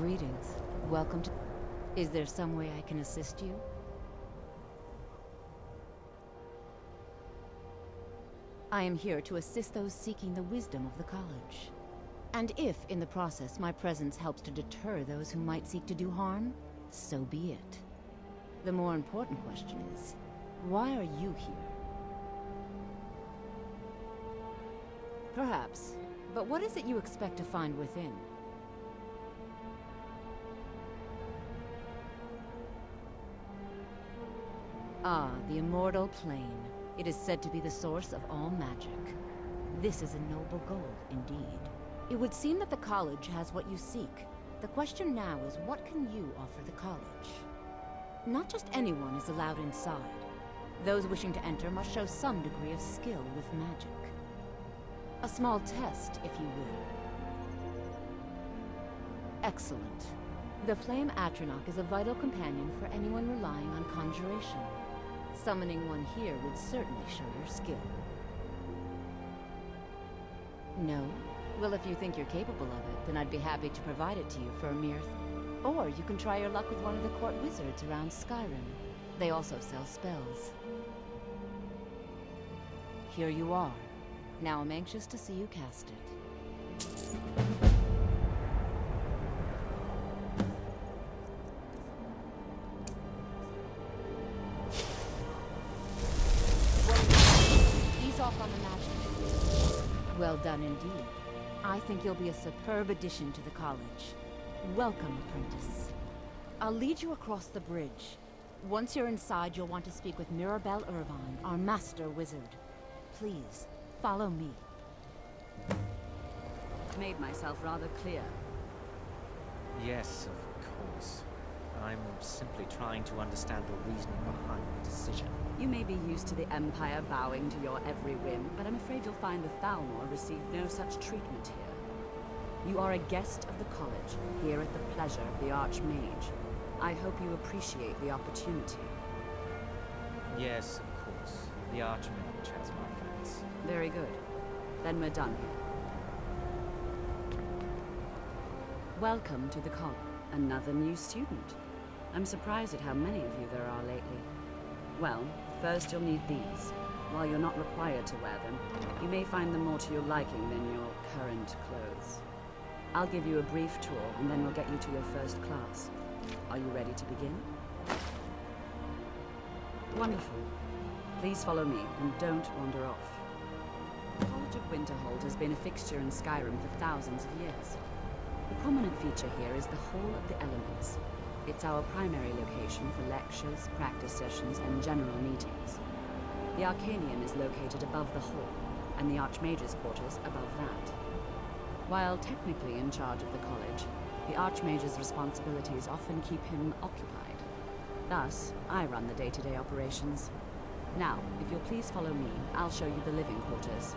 Greetings. Welcome to... Is there some way I can assist you? I am here to assist those seeking the wisdom of the college. And if, in the process, my presence helps to deter those who might seek to do harm, so be it. The more important question is, why are you here? Perhaps, but what is it you expect to find within? Ah, the immortal plane. It is said to be the source of all magic. This is a noble goal, indeed. It would seem that the college has what you seek. The question now is, what can you offer the college? Not just anyone is allowed inside. Those wishing to enter must show some degree of skill with magic. A small test, if you will. Excellent. The Flame Atronach is a vital companion for anyone relying on conjuration. Summoning one here would certainly show your skill. No? Well, if you think you're capable of it, then I'd be happy to provide it to you for a mere... Or you can try your luck with one of the court wizards around Skyrim. They also sell spells. Here you are. Now I'm anxious to see you cast it. Ease off on the magic. Well done indeed. I think you'll be a superb addition to the college. Welcome, apprentice. I'll lead you across the bridge. Once you're inside, you'll want to speak with Mirabelle Irvine, our master wizard. Please, follow me. Made myself rather clear. Yes, of course. I'm simply trying to understand the reasoning behind the decision. You may be used to the Empire bowing to your every whim, but I'm afraid you'll find the Thalmor received no such treatment here. You are a guest of the college, here at the pleasure of the Archmage. I hope you appreciate the opportunity. Yes, of course. The Archmage has my thanks. Very good. Then we're done here. Welcome to the college. Another new student. I'm surprised at how many of you there are lately. Well, first you'll need these. While you're not required to wear them, you may find them more to your liking than your current clothes. I'll give you a brief tour, and then we'll get you to your first class. Are you ready to begin? Wonderful. Please follow me, and don't wander off. The College of Winterhold has been a fixture in Skyrim for thousands of years. The prominent feature here is the Hall of the Elements. It's our primary location for lectures, practice sessions, and general meetings. The Arcanian is located above the hall, and the Archmage's quarters above that. While technically in charge of the college, the Archmage's responsibilities often keep him occupied. Thus, I run the day-to-day operations. Now, if you'll please follow me, I'll show you the living quarters.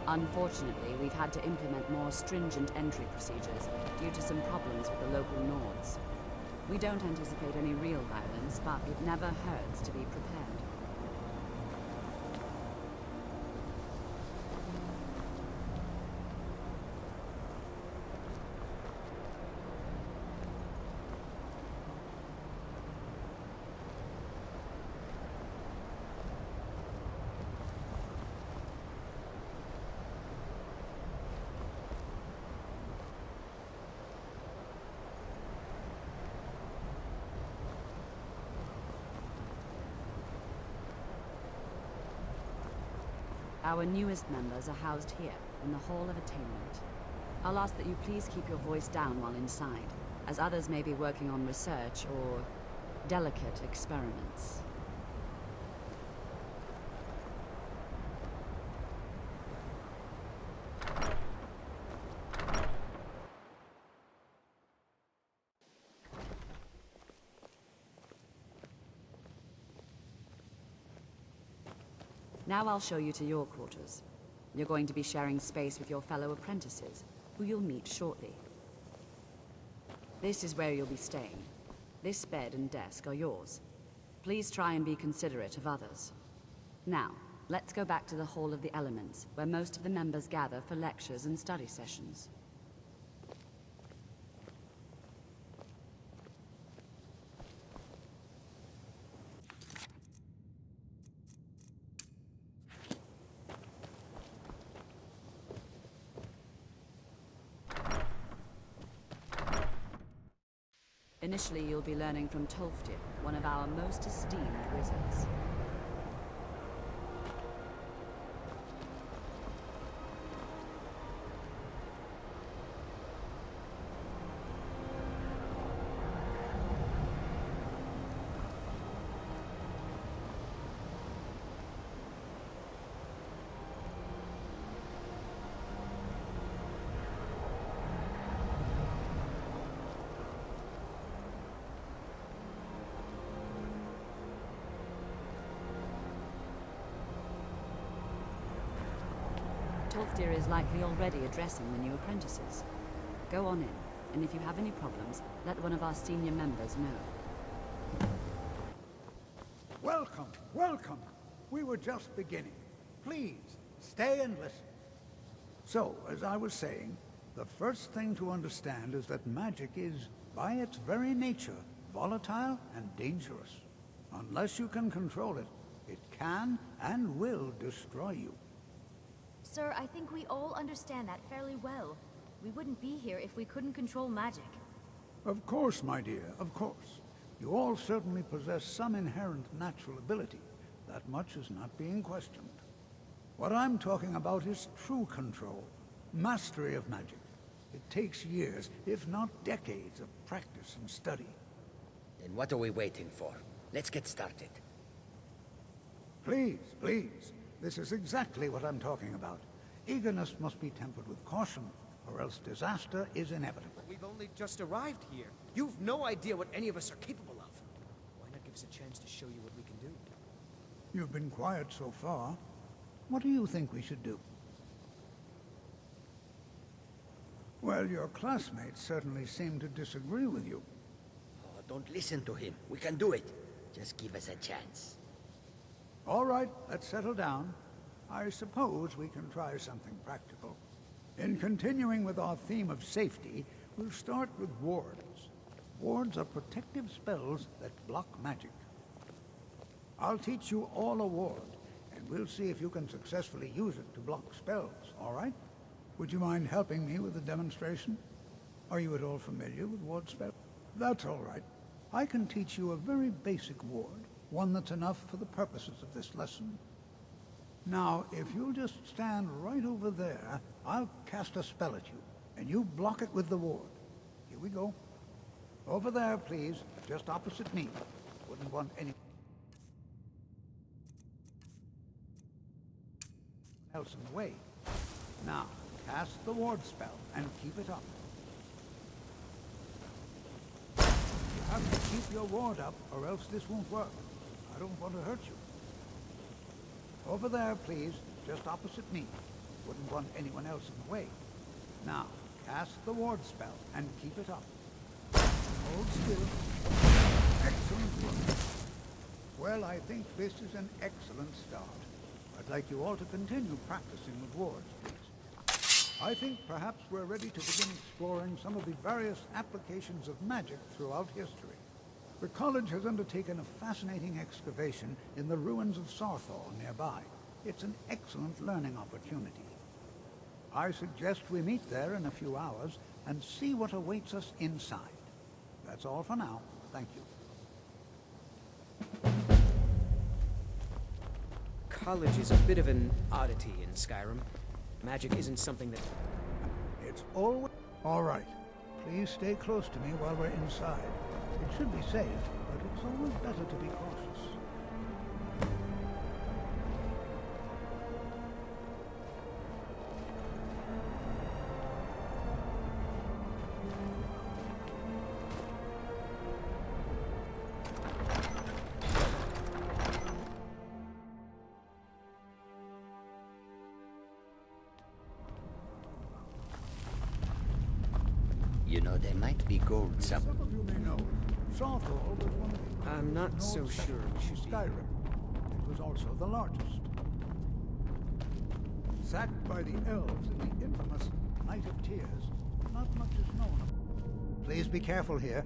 Unfortunately, we've had to implement more stringent entry procedures due to some problems with the local Nords. We don't anticipate any real violence, but it never hurts to be prepared. Our newest members are housed here, in the Hall of Attainment. I'll ask that you please keep your voice down while inside, as others may be working on research or delicate experiments. Now I'll show you to your quarters. You're going to be sharing space with your fellow apprentices, who you'll meet shortly. This is where you'll be staying. This bed and desk are yours. Please try and be considerate of others. Now, let's go back to the Hall of the Elements, where most of the members gather for lectures and study sessions. Initially, you'll be learning from Tolfdir, one of our most esteemed wizards. Tolfdir is likely already addressing the new apprentices. Go on in, and if you have any problems, let one of our senior members know. Welcome, welcome. We were just beginning. Please, stay and listen. So, as I was saying, the first thing to understand is that magic is, by its very nature, volatile and dangerous. Unless you can control it, it can and will destroy you. Sir, I think we all understand that fairly well. We wouldn't be here if we couldn't control magic. Of course, my dear, of course. You all certainly possess some inherent natural ability. That much is not being questioned. What I'm talking about is true control, mastery of magic. It takes years, if not decades, of practice and study. Then what are we waiting for? Let's get started. Please, please. This is exactly what I'm talking about. Eagerness must be tempered with caution, or else disaster is inevitable. We've only just arrived here. You've no idea what any of us are capable of. Why not give us a chance to show you what we can do? You've been quiet so far. What do you think we should do? Well, your classmates certainly seem to disagree with you. Oh, don't listen to him. We can do it. Just give us a chance. All right, let's settle down. I suppose we can try something practical. In continuing with our theme of safety, we'll start with wards. Wards are protective spells that block magic. I'll teach you all a ward, and we'll see if you can successfully use it to block spells, all right? Would you mind helping me with the demonstration? Are you at all familiar with ward spells? That's all right. I can teach you a very basic ward, one that's enough for the purposes of this lesson. Now, if you'll just stand right over there, I'll cast a spell at you, and you block it with the ward. Here we go. Over there, please, just opposite me. Wouldn't want any else in the way. Now, cast the ward spell and keep it up. You have to keep your ward up, or else this won't work. I don't want to hurt you. Over there, please, just opposite me. Wouldn't want anyone else in the way. Now, cast the ward spell and keep it up. Hold still. Excellent work. Well, I think this is an excellent start. I'd like you all to continue practicing with wards, please. I think perhaps we're ready to begin exploring some of the various applications of magic throughout history. The college has undertaken a fascinating excavation in the ruins of Sarthal nearby. It's an excellent learning opportunity. I suggest we meet there in a few hours and see what awaits us inside. That's all for now. Thank you. College is a bit of an oddity in Skyrim. Magic isn't something that... It's always... All right. Please stay close to me while we're inside. It should be safe, but it's always better to be cautious. You know, there might be gold Some somewhere. of you may know, Sarthal was one of the... I'm not so North sure, sectors of Shooty. Skyrim. It was also the largest. Sacked by the elves in the infamous Night of Tears, not much is known. Please be careful here.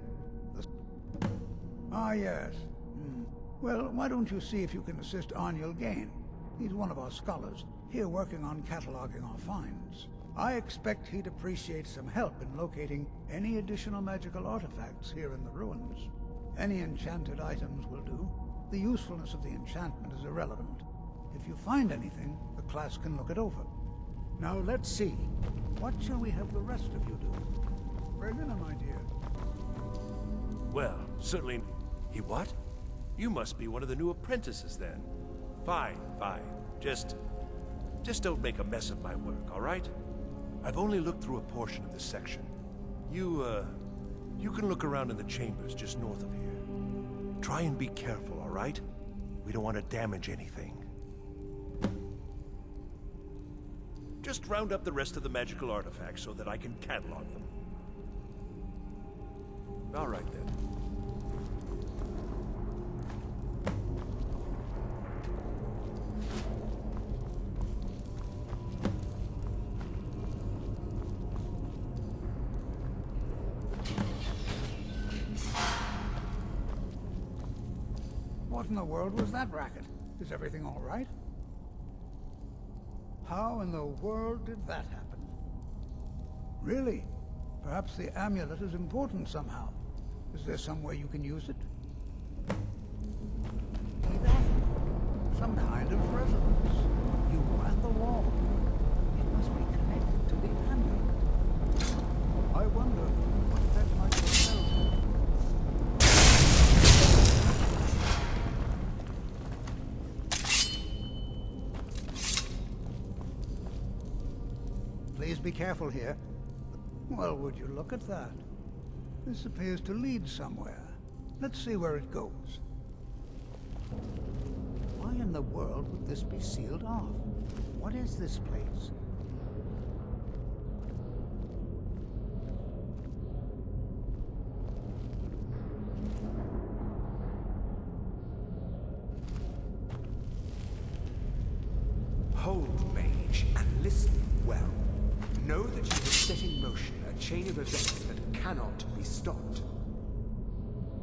Ah, yes. Well, why don't you see if you can assist Arniel Gain? He's one of our scholars, here working on cataloging our finds. I expect he'd appreciate some help in locating any additional magical artifacts here in the ruins. Any enchanted items will do. The usefulness of the enchantment is irrelevant. If you find anything, the class can look it over. Now let's see. What shall we have the rest of you do? Berliner, my dear. Well, certainly... He what? You must be one of the new apprentices then. Fine, fine. Just don't make a mess of my work, all right? I've only looked through a portion of this section. You can look around in the chambers just north of here. Try and be careful, all right? We don't want to damage anything. Just round up the rest of the magical artifacts so that I can catalog them. All right then. What in the world was that racket? Is everything all right? How in the world did that happen? Really? Perhaps the amulet is important somehow. Is there some way you can use it? See that? Some kind of resonance. You were at the wall. It must be connected to the amulet. I wonder what that might tell to. Please be careful here. Well, would you look at that? This appears to lead somewhere. Let's see where it goes. Why in the world would this be sealed off? What is this place? Hold, mage, and listen well. Know that you have set in motion a chain of events that cannot be stopped.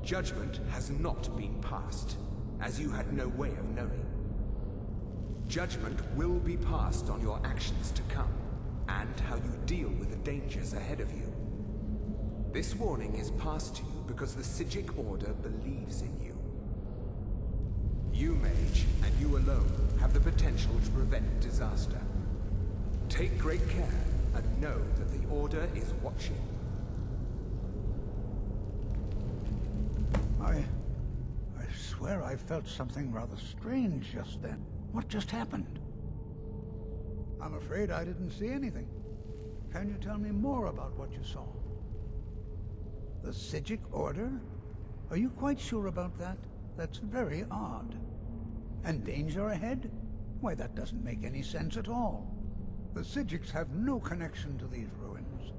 Judgment has not been passed, as you had no way of knowing. Judgment will be passed on your actions to come, and how you deal with the dangers ahead of you. This warning is passed to you because the Psijic Order believes in you. You, mage, and you alone, have the potential to prevent disaster. Take great care, and know that the Order is watching. I swear I felt something rather strange just then. What just happened? I'm afraid I didn't see anything. Can you tell me more about what you saw? The Psijic Order? Are you quite sure about that? That's very odd. And danger ahead? Why, that doesn't make any sense at all. The Psijics have no connection to these ruins,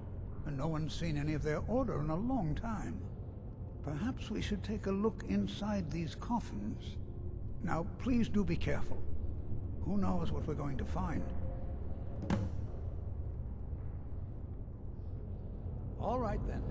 and no one's seen any of their order in a long time. Perhaps we should take a look inside these coffins. Now, please do be careful. Who knows what we're going to find? All right, then.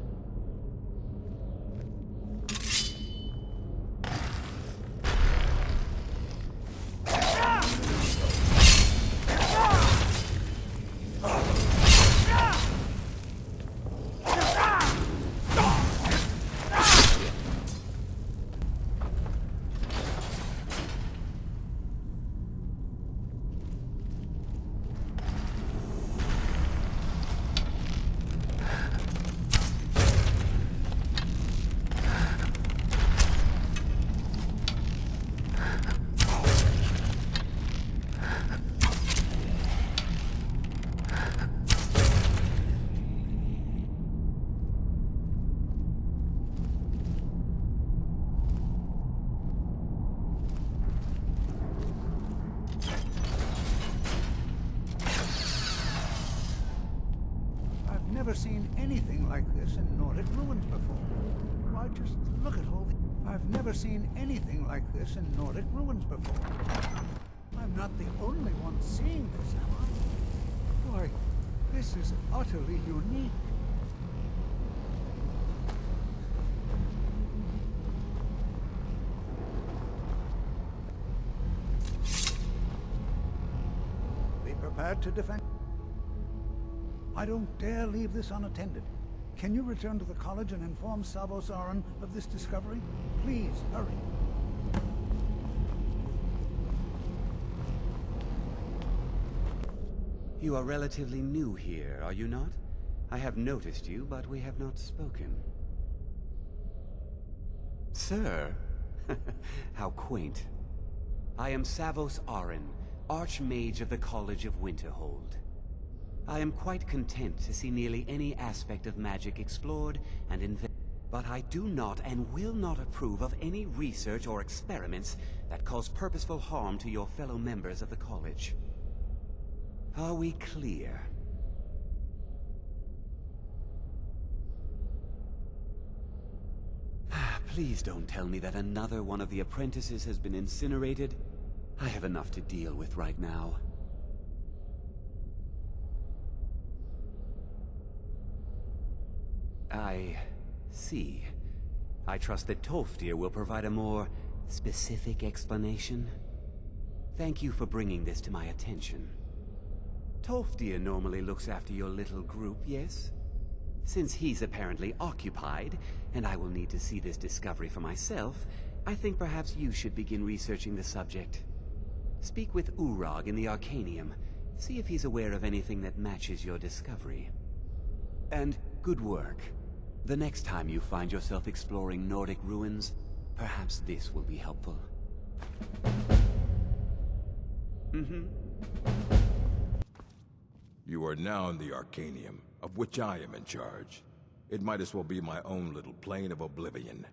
Never seen anything like this in Nordic ruins before. Why, just look at all the... I've never seen anything like this in Nordic ruins before. I'm not the only one seeing this, am I? Why, this is utterly unique. Be prepared to defend... I don't dare leave this unattended. Can you return to the college and inform Savos Aran of this discovery? Please, hurry. You are relatively new here, are you not? I have noticed you, but we have not spoken. Sir? How quaint. I am Savos Aran, Archmage of the College of Winterhold. I am quite content to see nearly any aspect of magic explored and invented. But I do not and will not approve of any research or experiments that cause purposeful harm to your fellow members of the college. Are we clear? Please don't tell me that another one of the apprentices has been incinerated. I have enough to deal with right now. I see. I trust that Tolfdir will provide a more specific explanation. Thank you for bringing this to my attention. Tolfdir normally looks after your little group, yes? Since he's apparently occupied, and I will need to see this discovery for myself, I think perhaps you should begin researching the subject. Speak with Urag in the Arcanium. See if he's aware of anything that matches your discovery. And good work. The next time you find yourself exploring Nordic ruins, perhaps this will be helpful. You are now in the Arcanium, of which I am in charge. It might as well be my own little plane of oblivion.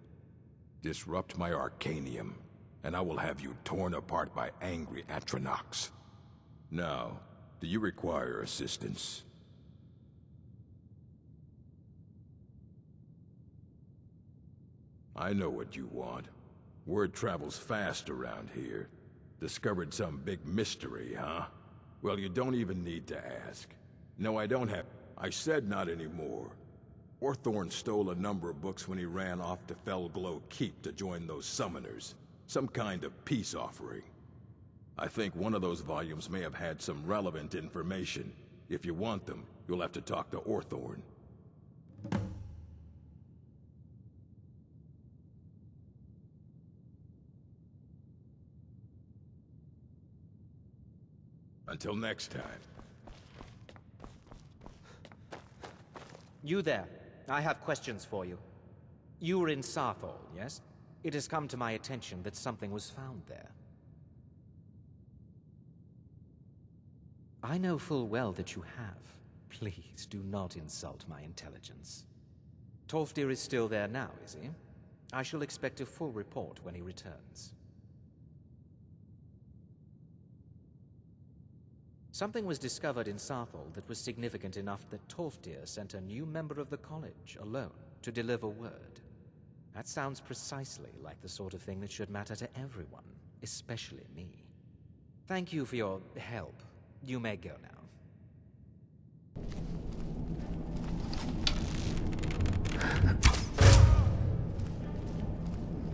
Disrupt my Arcanium, and I will have you torn apart by angry Atronachs. Now, do you require assistance? I know what you want. Word travels fast around here. Discovered some big mystery, huh? Well, you don't even need to ask. No, I don't have... I said not anymore. Orthorn stole a number of books when he ran off to Felglow Keep to join those summoners. Some kind of peace offering. I think one of those volumes may have had some relevant information. If you want them, you'll have to talk to Orthorn. Until next time. You there. I have questions for you. You were in Sarthol, yes? It has come to my attention that something was found there. I know full well that you have. Please do not insult my intelligence. Tolfdir is still there now, is he? I shall expect a full report when he returns. Something was discovered in Sarthol that was significant enough that Tolfdir sent a new member of the college alone to deliver word. That sounds precisely like the sort of thing that should matter to everyone, especially me. Thank you for your help. You may go now.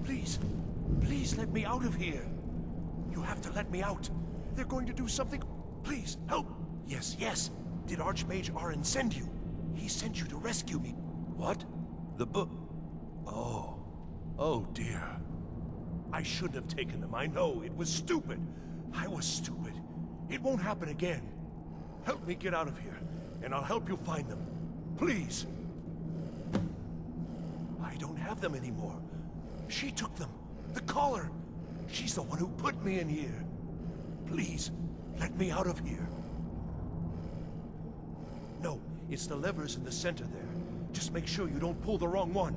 Please, please let me out of here. You have to let me out. They're going to do something. Please, help! Yes, yes. Did Archmage Aran send you? He sent you to rescue me. What? The book? Oh. Oh, dear. I shouldn't have taken them. I know. It was stupid. I was stupid. It won't happen again. Help me get out of here, and I'll help you find them. Please. I don't have them anymore. She took them. The collar. She's the one who put me in here. Please. Let me out of here. No, it's the levers in the center there. Just make sure you don't pull the wrong one.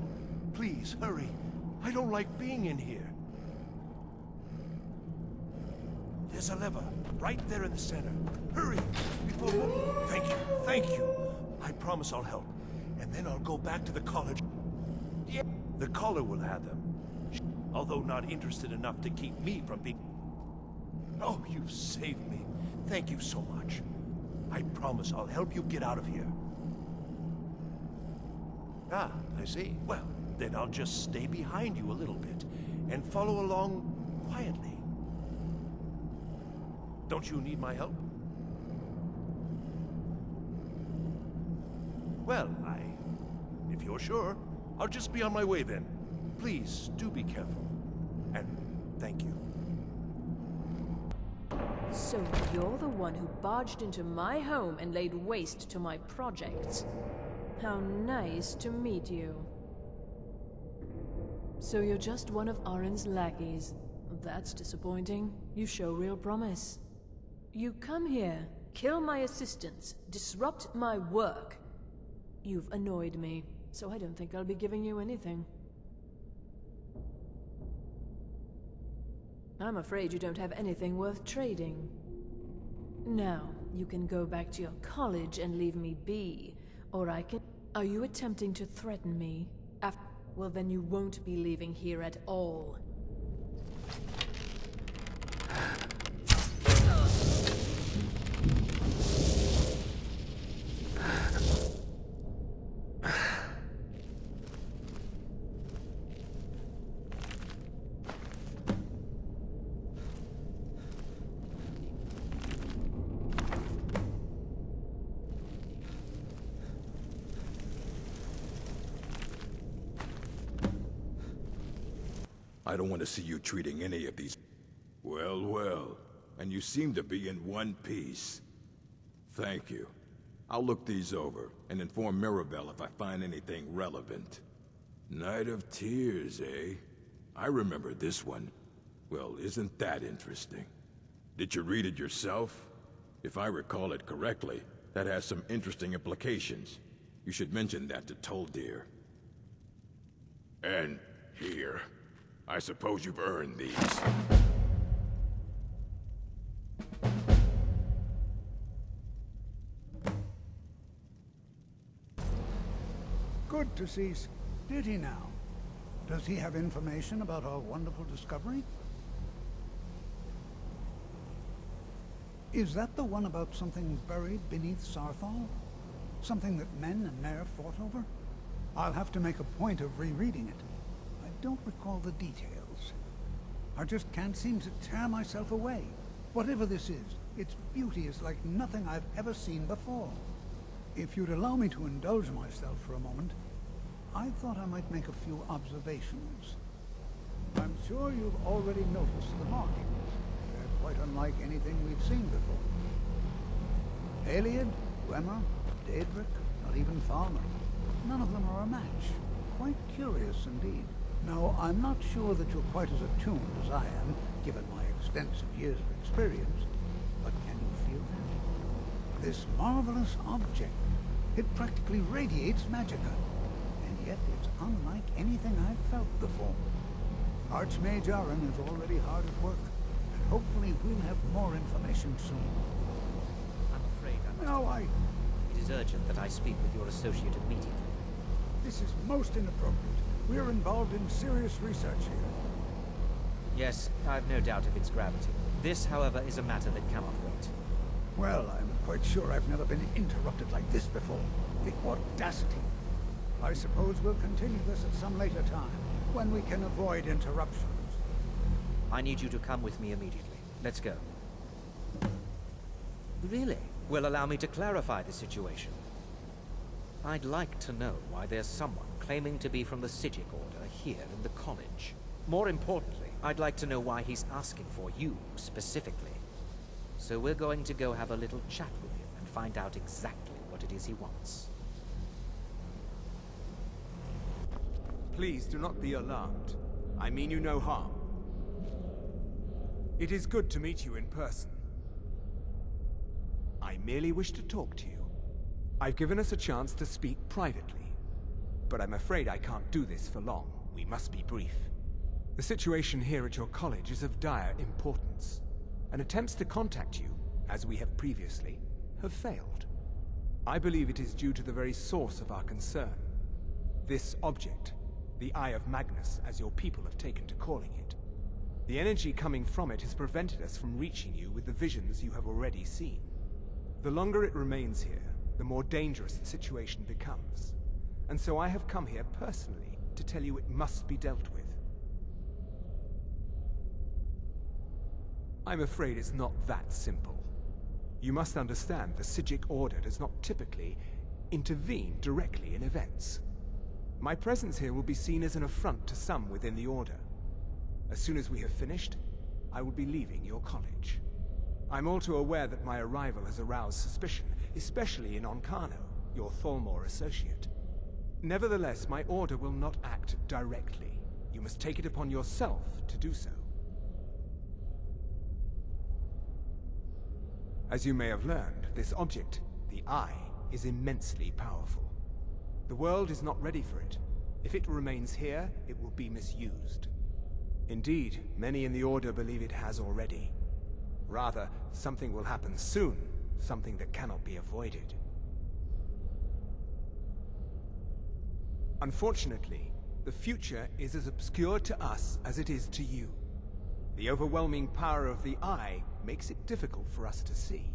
Please, hurry. I don't like being in here. There's a lever, right there in the center. Hurry! Before... Thank you. I promise I'll help. And then I'll go back to the college. Yeah. The caller will have them. Although not interested enough to keep me from being... Oh, you've saved me. Thank you so much. I promise I'll help you get out of here. Ah, I see. Well, then I'll just stay behind you a little bit and follow along quietly. Don't you need my help? Well, if you're sure, I'll just be on my way then. Please, do be careful. And thank you. So you're the one who barged into my home and laid waste to my projects. How nice to meet you. So you're just one of Arin's lackeys. That's disappointing. You show real promise. You come here, kill my assistants, disrupt my work. You've annoyed me, so I don't think I'll be giving you anything. I'm afraid you don't have anything worth trading. Now, you can go back to your college and leave me be, or I can... Are you attempting to threaten me? Well, then you won't be leaving here at all. I don't want to see you treating any of these... Well, well. And you seem to be in one piece. Thank you. I'll look these over and inform Mirabelle if I find anything relevant. Night of Tears, eh? I remember this one. Well, isn't that interesting? Did you read it yourself? If I recall it correctly, that has some interesting implications. You should mention that to Toldir. And here. I suppose you've earned these. Good to see. Did he now? Does he have information about our wonderful discovery? Is that the one about something buried beneath Sarthal? Something that men and Mare fought over? I'll have to make a point of rereading it. I don't recall the details. I just can't seem to tear myself away. Whatever this is, its beauty is like nothing I've ever seen before. If you'd allow me to indulge myself for a moment, I thought I might make a few observations. I'm sure you've already noticed the markings. They're quite unlike anything we've seen before. Haliad, Dwemer, Daedric, not even Farmer. None of them are a match. Quite curious indeed. Now, I'm not sure that you're quite as attuned as I am, given my extensive years of experience, but can you feel that? This marvelous object, it practically radiates magicka, and yet it's unlike anything I've felt before. Archmage Aaron is already hard at work, and hopefully we'll have more information soon. I'm afraid I must... No, It is urgent that I speak with your associate immediately. This is most inappropriate. We're involved in serious research here. Yes, I've no doubt of its gravity. This, however, is a matter that cannot wait. Well, I'm quite sure I've never been interrupted like this before. The audacity. I suppose we'll continue this at some later time, when we can avoid interruptions. I need you to come with me immediately. Let's go. Really? Well, allow me to clarify the situation. I'd like to know why there's someone claiming to be from the Psijic Order here in the college. More importantly, I'd like to know why he's asking for you, specifically. So we're going to go have a little chat with him and find out exactly what it is he wants. Please do not be alarmed. I mean you no harm. It is good to meet you in person. I merely wish to talk to you. I've given us a chance to speak privately, but I'm afraid I can't do this for long. We must be brief. The situation here at your college is of dire importance, and attempts to contact you, as we have previously, have failed. I believe it is due to the very source of our concern. This object, the Eye of Magnus, as your people have taken to calling it. The energy coming from it has prevented us from reaching you with the visions you have already seen. The longer it remains here, the more dangerous the situation becomes. And so I have come here personally to tell you it must be dealt with. I'm afraid it's not that simple. You must understand the Psijic Order does not typically, intervene directly in events. My presence here will be seen as an affront to some within the Order. As soon as we have finished, I will be leaving your college. I'm all too aware that my arrival has aroused suspicion, especially in Onkano, your Thalmor associate. Nevertheless, my Order will not act directly. You must take it upon yourself to do so. As you may have learned, this object, the Eye, is immensely powerful. The world is not ready for it. If it remains here, it will be misused. Indeed, many in the Order believe it has already. Rather, something will happen soon, something that cannot be avoided. Unfortunately, the future is as obscure to us as it is to you. The overwhelming power of the Eye makes it difficult for us to see.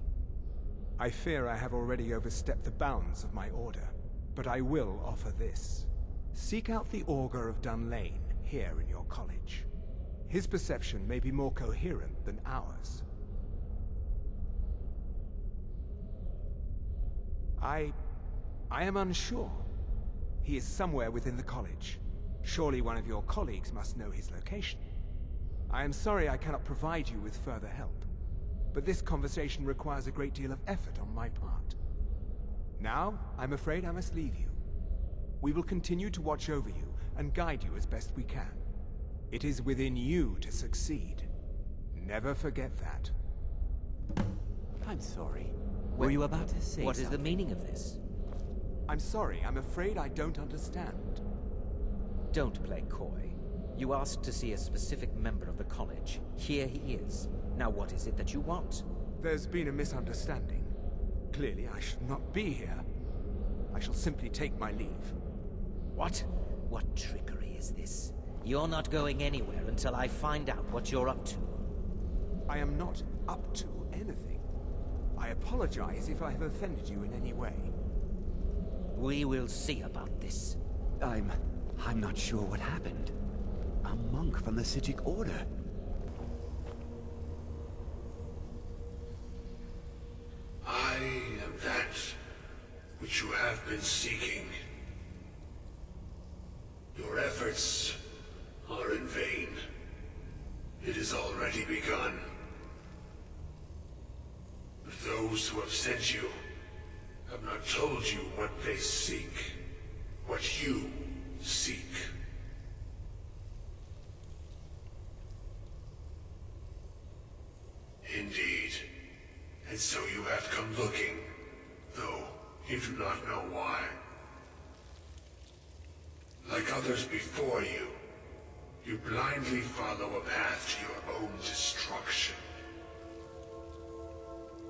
I fear I have already overstepped the bounds of my Order, but I will offer this. Seek out the Augur of Dunlane here in your college. His perception may be more coherent than ours. I am unsure. He is somewhere within the college. Surely one of your colleagues must know his location. I am sorry I cannot provide you with further help, but this conversation requires a great deal of effort on my part. Now, I'm afraid I must leave you. We will continue to watch over you and guide you as best we can. It is within you to succeed. Never forget that. I'm sorry. Were you about to say What something? is the meaning of this? I'm sorry, I'm afraid I don't understand. Don't play coy. You asked to see a specific member of the college. Here he is. Now what is it that you want? There's been a misunderstanding. Clearly, I should not be here. I shall simply take my leave. What? What trickery is this? You're not going anywhere until I find out what you're up to. I am not up to anything. I apologize if I have offended you in any way. We will see about this. I'm not sure what happened. A monk from the Psijic Order. I am that which you have been seeking. Your efforts are in vain. It has already begun. But those who have sent you have not told you what they seek, what you seek. Indeed. And so you have come looking, though you do not know why. Like others before you, you blindly follow a path to your own destruction.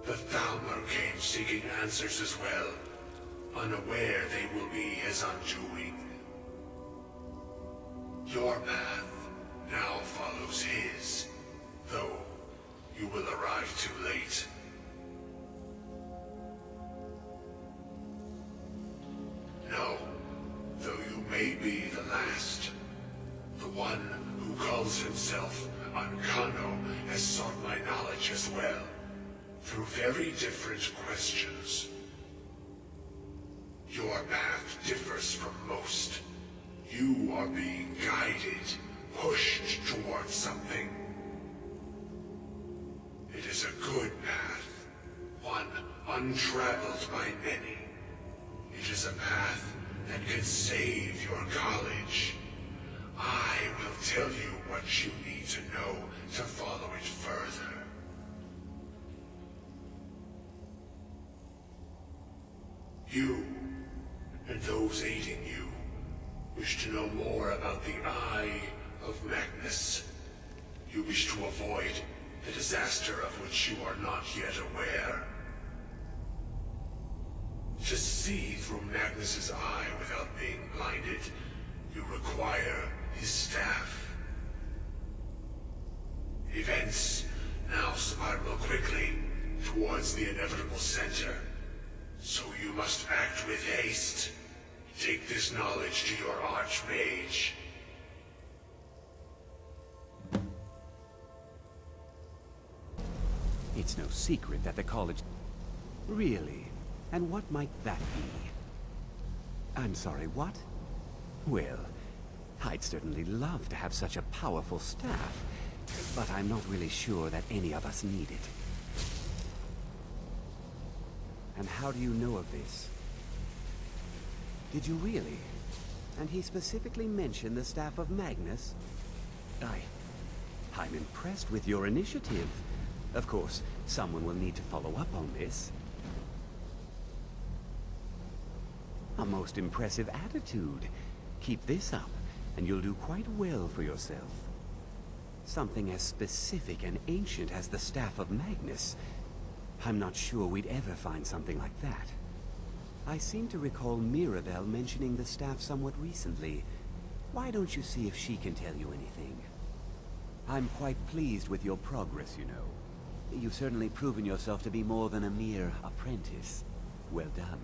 The Thalmor came seeking answers as well, unaware they will be his undoing. Your path now follows his, though you will arrive too late. No, though you may be the last, the one who calls himself Onkano has sought my knowledge as well, through very different questions. Your path differs from most. You are being guided, pushed towards something. It is a good path, one untraveled by many. It is a path that can save your college. I will tell you what you need to know to follow it further. You, and those aiding you, wish to know more about the Eye of Magnus. You wish to avoid the disaster of which you are not yet aware. To see through Magnus's eye without being blinded, you require his staff. Events now spiral quickly towards the inevitable center, so you must act with haste. Take this knowledge to your Archmage. It's no secret that the college... Really? And what might that be? I'm sorry, what? Well, I'd certainly love to have such a powerful staff, but I'm not really sure that any of us need it. And how do you know of this? Did you really? And he specifically mentioned the staff of Magnus? I'm impressed with your initiative. Of course, someone will need to follow up on this. A most impressive attitude. Keep this up, and you'll do quite well for yourself. Something as specific and ancient as the Staff of Magnus. I'm not sure we'd ever find something like that. I seem to recall Mirabelle mentioning the staff somewhat recently. Why don't you see if she can tell you anything? I'm quite pleased with your progress, you know. You've certainly proven yourself to be more than a mere apprentice. Well done.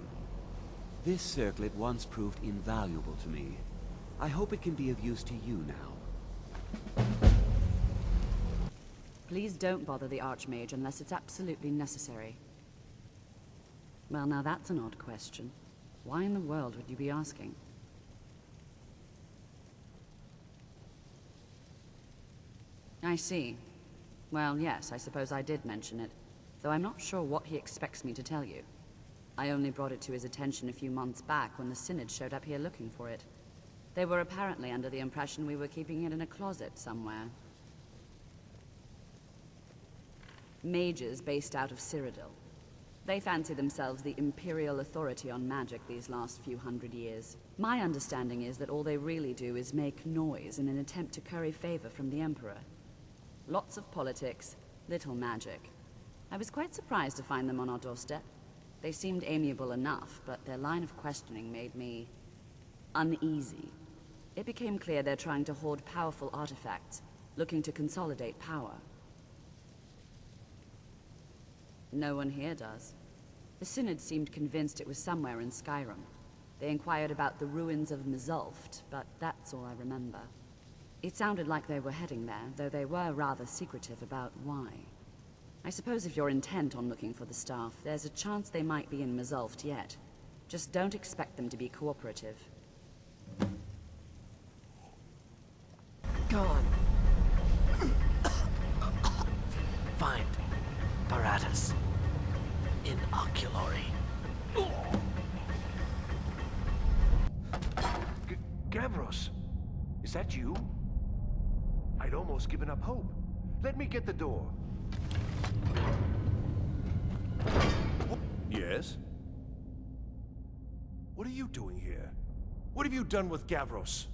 This circlet once proved invaluable to me. I hope it can be of use to you now. Please don't bother the Archmage unless it's absolutely necessary. Well, now that's an odd question. Why in the world would you be asking? I see. Well, yes, I suppose I did mention it, though I'm not sure what he expects me to tell you. I only brought it to his attention a few months back when the Synod showed up here looking for it. They were apparently under the impression we were keeping it in a closet somewhere. Mages based out of Cyrodiil. They fancy themselves the imperial authority on magic these last few hundred years. My understanding is that all they really do is make noise in an attempt to curry favor from the Emperor. Lots of politics, little magic. I was quite surprised to find them on our doorstep. They seemed amiable enough, but their line of questioning made me uneasy. It became clear they're trying to hoard powerful artifacts, looking to consolidate power. No one here does. The Synod seemed convinced it was somewhere in Skyrim. They inquired about the ruins of Mzulft, but that's all I remember. It sounded like they were heading there, though they were rather secretive about why. I suppose if you're intent on looking for the staff, there's a chance they might be in Mzulft yet. Just don't expect them to be cooperative. Go on. Find Paratus in Oculory. Gavros, is that you? I'd almost given up hope. Let me get the door. Yes? What are you doing here? What have you done with Gavros?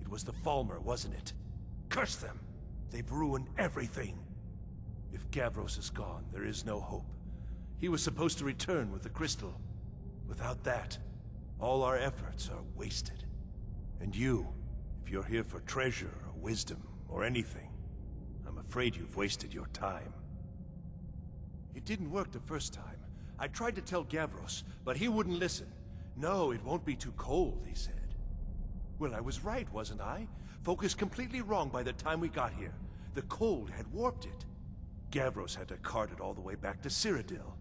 It was the Falmer, wasn't it? Curse them! They've ruined everything. If Gavros is gone, there is no hope. He was supposed to return with the crystal. Without that, all our efforts are wasted. And you, if you're here for treasure or wisdom or anything, I'm afraid you've wasted your time. It didn't work the first time. I tried to tell Gavros, but he wouldn't listen. No, it won't be too cold, he said. Well, I was right, wasn't I? Focused completely wrong by the time we got here. The cold had warped it. Gavros had to cart it all the way back to Cyrodiil.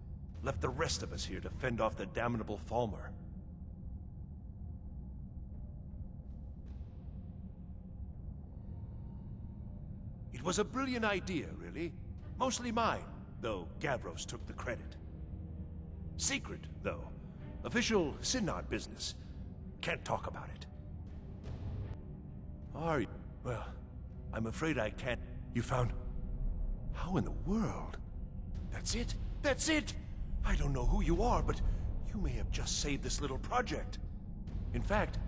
Left the rest of us here to fend off the damnable Falmer. It was a brilliant idea, really. Mostly mine, though Gavros took the credit. Secret, though. Official Synod business. Can't talk about it. Are you? Well, I'm afraid I can't. You found... How in the world? That's it? That's it! I don't know who you are, but you may have just saved this little project. In fact,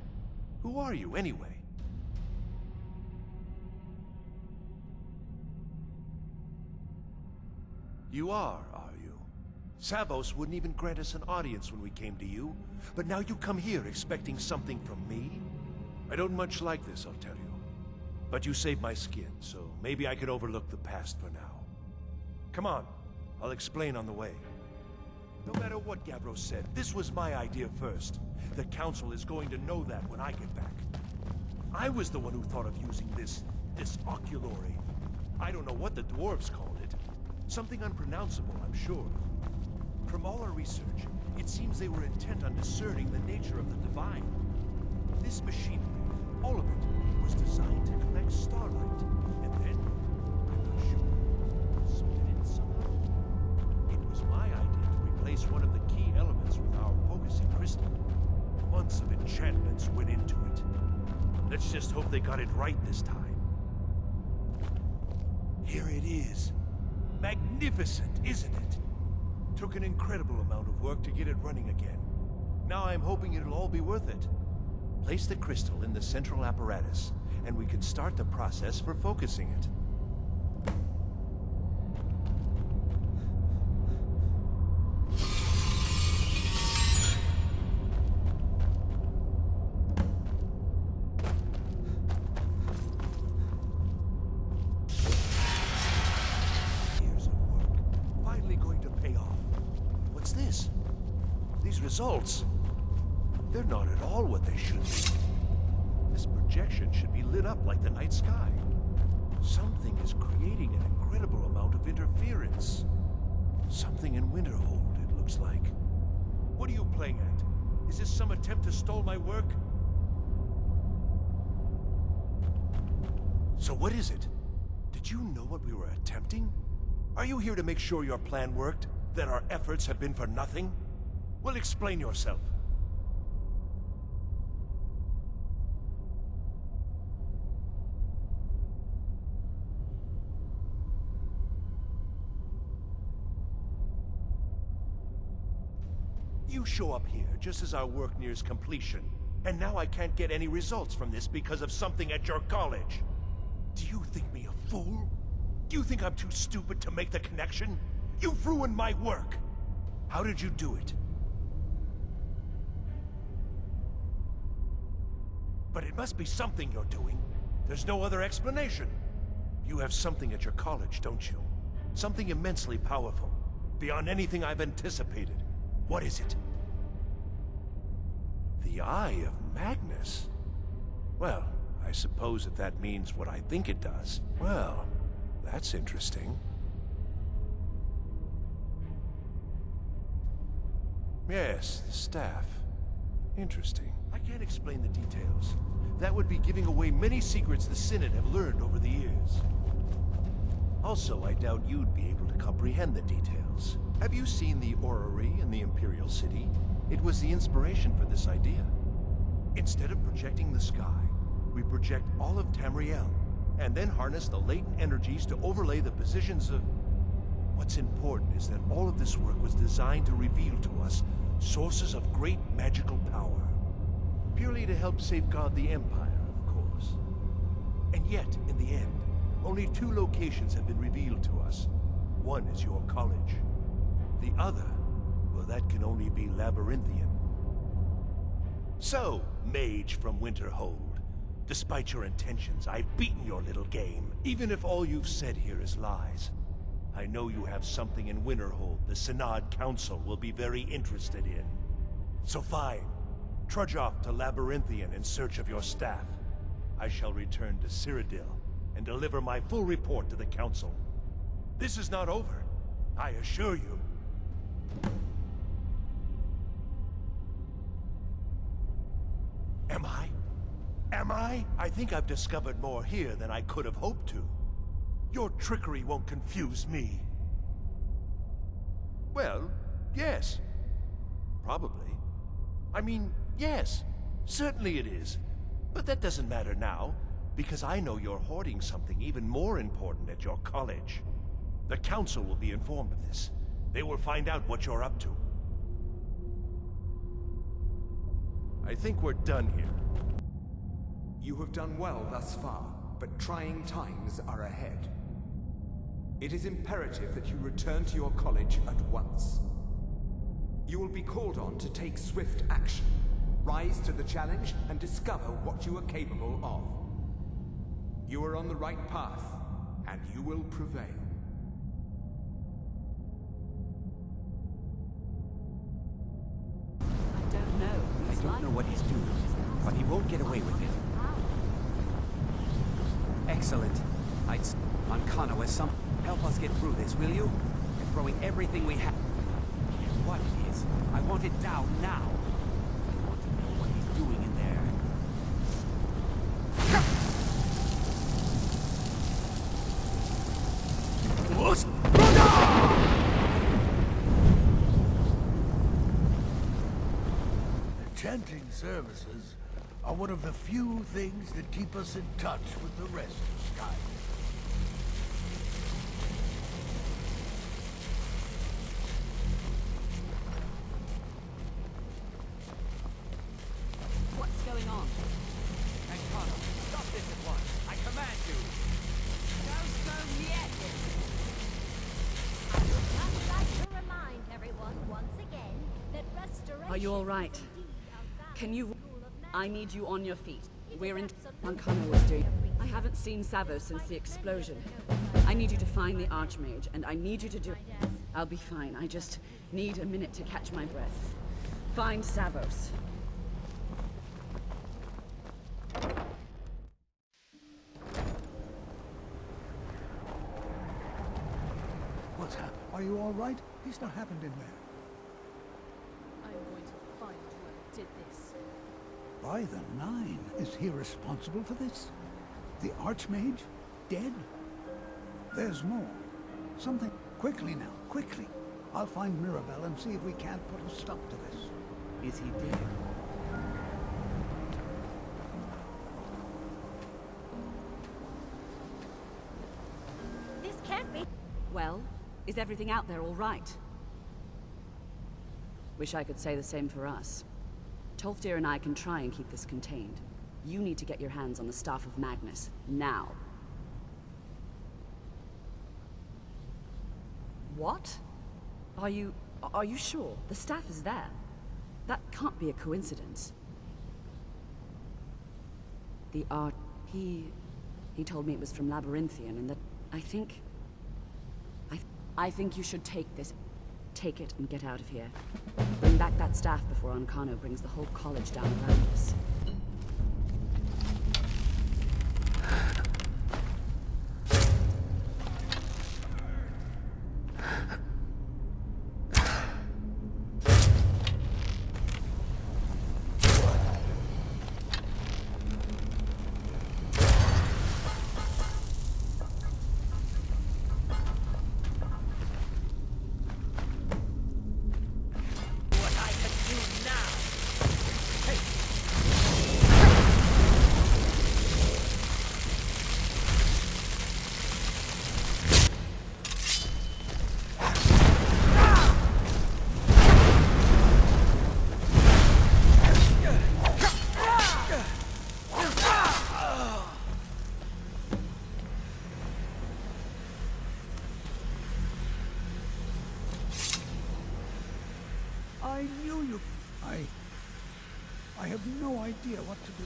who are you, anyway? You are you? Savos wouldn't even grant us an audience when we came to you, but now you come here expecting something from me? I don't much like this, I'll tell you. But you saved my skin, so maybe I could overlook the past for now. Come on, I'll explain on the way. No matter what Gavros said, this was my idea first. The Council is going to know that when I get back. I was the one who thought of using this oculory. I don't know what the dwarves called it. Something unpronounceable, I'm sure. From all our research, it seems they were intent on discerning the nature of the divine. This machinery, all of it, was designed to collect starlight, and then, I'm not sure, split it somehow. It was my idea to replace one of the key elements with our focusing crystal. Months of enchantments went into it. Let's just hope they got it right this time. Here it is. Magnificent, isn't it? Took an incredible amount of work to get it running again. Now I'm hoping it'll all be worth it. Place the crystal in the central apparatus, and we can start the process for focusing it. Results. They're not at all what they should be. This projection should be lit up like the night sky. Something is creating an incredible amount of interference. Something in Winterhold, it looks like. What are you playing at? Is this some attempt to stall my work? So what is it? Did you know what we were attempting? Are you here to make sure your plan worked? That our efforts have been for nothing? Well, explain yourself. You show up here just as our work nears completion, and now I can't get any results from this because of something at your college. Do you think me a fool? Do you think I'm too stupid to make the connection? You've ruined my work! How did you do it? But it must be something you're doing. There's no other explanation. You have something at your college, don't you? Something immensely powerful, beyond anything I've anticipated. What is it? The Eye of Magnus? Well, I suppose if that means what I think it does. Well, that's interesting. Yes, the staff. Interesting. I can't explain the details. That would be giving away many secrets the Synod have learned over the years. Also, I doubt you'd be able to comprehend the details. Have you seen the orrery in the Imperial City? It was the inspiration for this idea. Instead of projecting the sky, we project all of Tamriel, and then harness the latent energies to overlay the positions of... What's important is that all of this work was designed to reveal to us sources of great magical power. Purely to help safeguard the Empire, of course. And yet, in the end, only 2 locations have been revealed to us. One is your college. The other, well, that can only be Labyrinthian. So, mage from Winterhold, despite your intentions, I've beaten your little game. Even if all you've said here is lies, I know you have something in Winterhold the Synod Council will be very interested in. So fine. Trudge off to Labyrinthian in search of your staff. I shall return to Cyrodiil and deliver my full report to the Council. This is not over, I assure you. Am I? Am I? I think I've discovered more here than I could have hoped to. Your trickery won't confuse me. Well, yes. Probably. I mean, yes. Certainly it is. But that doesn't matter now, because I know you're hoarding something even more important at your college. The Council will be informed of this. They will find out what you're up to. I think we're done here. You have done well thus far, but trying times are ahead. It is imperative that you return to your college at once. You will be called on to take swift action, rise to the challenge, and discover what you are capable of. You are on the right path, and you will prevail. I don't know what he's doing, but he won't get away with it. Excellent. Mancano has some... Help us get through this, will you? We're throwing everything we have. what it is. I want it down now. I want to know what he's doing in there. The chanting services are one of the few things that keep us in touch with the rest of Sky. What's going on? Encano, stop this at once. I command you. Don't go near him. I would just like to remind everyone once again that restoration. Are you all right? is indeed a valid Can you... rule of magic. I need you on your feet. It We're is in... absolutely Ancano was doing... every I haven't seen Savos since the explosion. I need you to find the Archmage, and I need you to do... I'll be fine. I just need a minute to catch my breath. Find Savos. What's happened? Are you all right? He's not happened in there. I'm going to find whoever did this. By the Nine, is he responsible for this? The Archmage? Dead? There's more. Something... Quickly now, quickly. I'll find Mirabelle and see if we can't put a stop to this. Is he dead? This can't be. Well, is everything out there all right? Wish I could say the same for us. Tolfdir and I can try and keep this contained. You need to get your hands on the Staff of Magnus, now. What? Are you sure? The staff is there. That can't be a coincidence. The art... He told me it was from Labyrinthian, and that... I think you should take this. Take it and get out of here. Bring back that staff before Ancano brings the whole college down around us. I knew you... I have no idea what to do.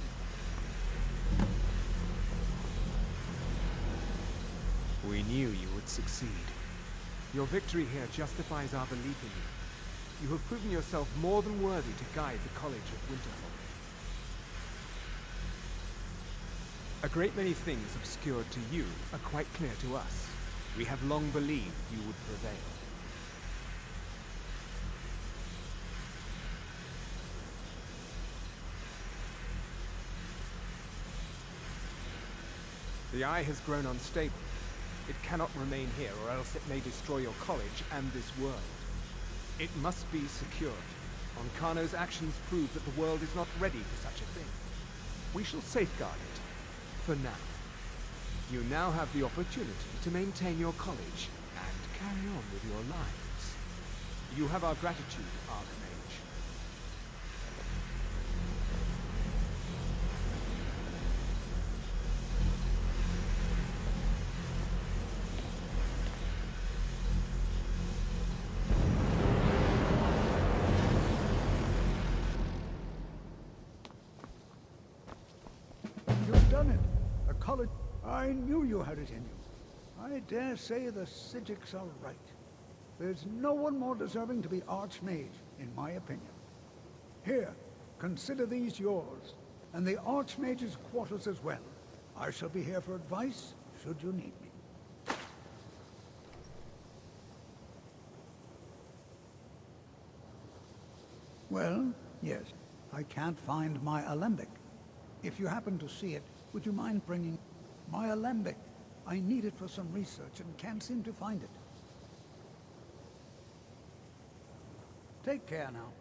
We knew you would succeed. Your victory here justifies our belief in you. You have proven yourself more than worthy to guide the College of Winterhold. A great many things obscured to you are quite clear to us. We have long believed you would prevail. The Eye has grown unstable. It cannot remain here, or else it may destroy your college and this world. It must be secured. Ancano's actions prove that the world is not ready for such a thing. We shall safeguard it, for now. You now have the opportunity to maintain your college and carry on with your lives. You have our gratitude, Archmage. You've done it. The college... I knew you had it in you. I dare say the Psijics are right. There's no one more deserving to be Archmage, in my opinion. Here, consider these yours, and the Archmage's quarters as well. I shall be here for advice, should you need me. Well, yes. I can't find my alembic. If you happen to see it, would you mind bringing my alembic? I need it for some research and can't seem to find it. Take care now.